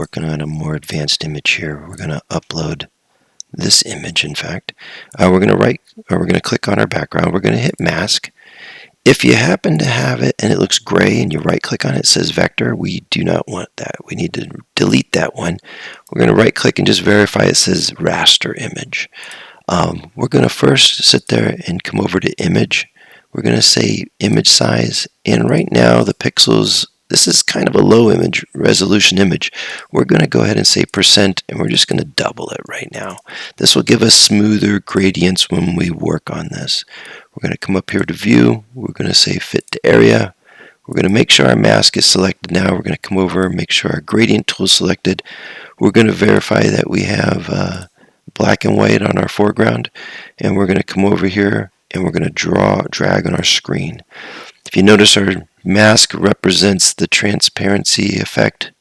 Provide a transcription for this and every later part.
Working on a more advanced image here. We're going to upload this image, in fact. We're going to click on our background. We're going to hit mask. If you happen to have it and it looks gray and you right click on it, it says vector, we do not want that. We need to delete that one. We're going to right click and just verify it says raster image. We're going to first sit there and come over to image. We're going to say image size, and right now the pixels, this is kind of a low image resolution image. We're going to go ahead and say %, and we're just going to double it right now. This will give us smoother gradients when we work on this. We're going to come up here to view. We're going to say fit to area. We're going to make sure our mask is selected now. We're going to come over and make sure our gradient tool is selected. We're going to verify that we have black and white on our foreground, and we're going to come over here and we're going to drag on our screen. If you notice, our mask represents the transparency effect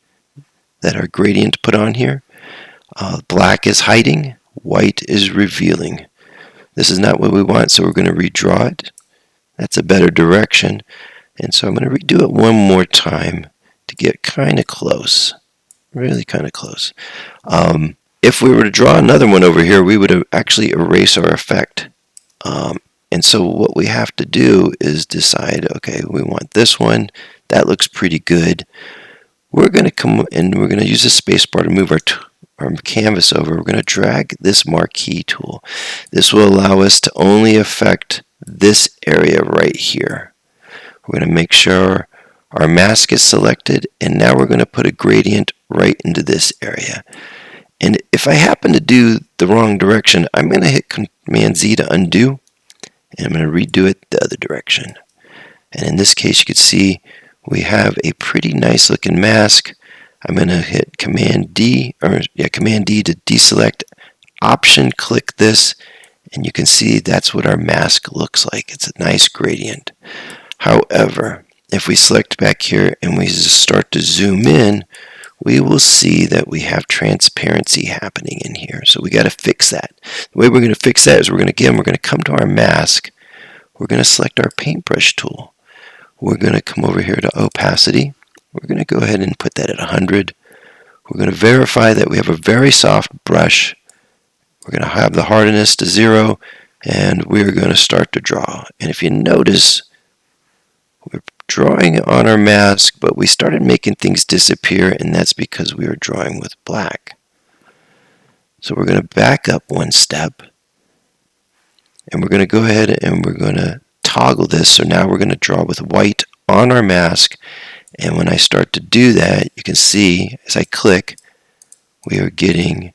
that our gradient put on here. Black is hiding, white is revealing. This is not what we want, so we're going to redraw it. That's a better direction. And so I'm going to redo it one more time to get kind of close, really kind of close. If we were to draw another one over here, we would actually erase our effect. And so what we have to do is decide, okay, we want this one. That looks pretty good. We're going to come and we're going to use the spacebar to move our canvas over. We're going to drag this marquee tool. This will allow us to only affect this area right here. We're going to make sure our mask is selected, and now we're going to put a gradient right into this area. And if I happen to do the wrong direction, I'm going to hit Command Z to undo, and I'm going to redo it the other direction. And in this case, you can see we have a pretty nice looking mask. I'm going to hit Command D to deselect, Option click this, and you can see that's what our mask looks like. It's a nice gradient. However, if we select back here and we start to zoom in, we will see that we have transparency happening in here. So we got to fix that. The way we're going to fix that is we're going to come to our mask. We're going to select our paintbrush tool. We're going to come over here to opacity. We're going to go ahead and put that at 100. We're going to verify that we have a very soft brush. We're going to have the hardness to 0, and we're going to start to draw. And if you notice, we're drawing on our mask, but we started making things disappear, and that's because we were drawing with black. So we're going to back up one step, and we're going to go ahead and we're going to toggle this. So now we're going to draw with white on our mask, and when I start to do that, you can see as I click, we are getting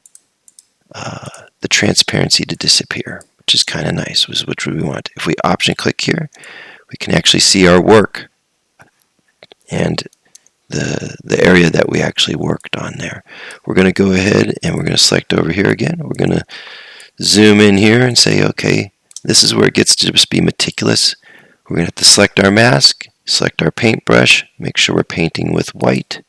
the transparency to disappear, which is kind of nice, which we want. If we option click here, we can actually see our work and the area that we actually worked on there. We're going to go ahead and we're going to select over here again. We're going to zoom in here and say, okay, this is where it gets to just be meticulous. We're going to have to select our mask, select our paintbrush, make sure we're painting with white,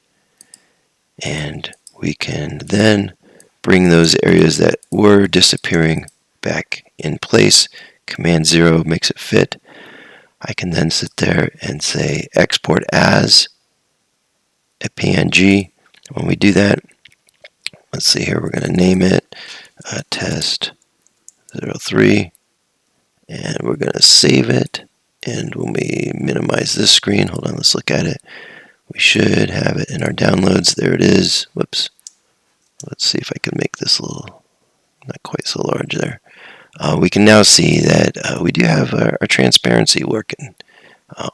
and we can then bring those areas that were disappearing back in place. Command 0 makes it fit. I can then sit there and say export as a PNG. When we do that, let's see here, we're going to name it test 03, and we're going to save it. And when we minimize this screen, hold on, let's look at it. We should have it in our downloads. There it is. Whoops. Let's see if I can make this a little, not quite so large there. We can now see that we do have our transparency working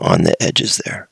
on the edges there.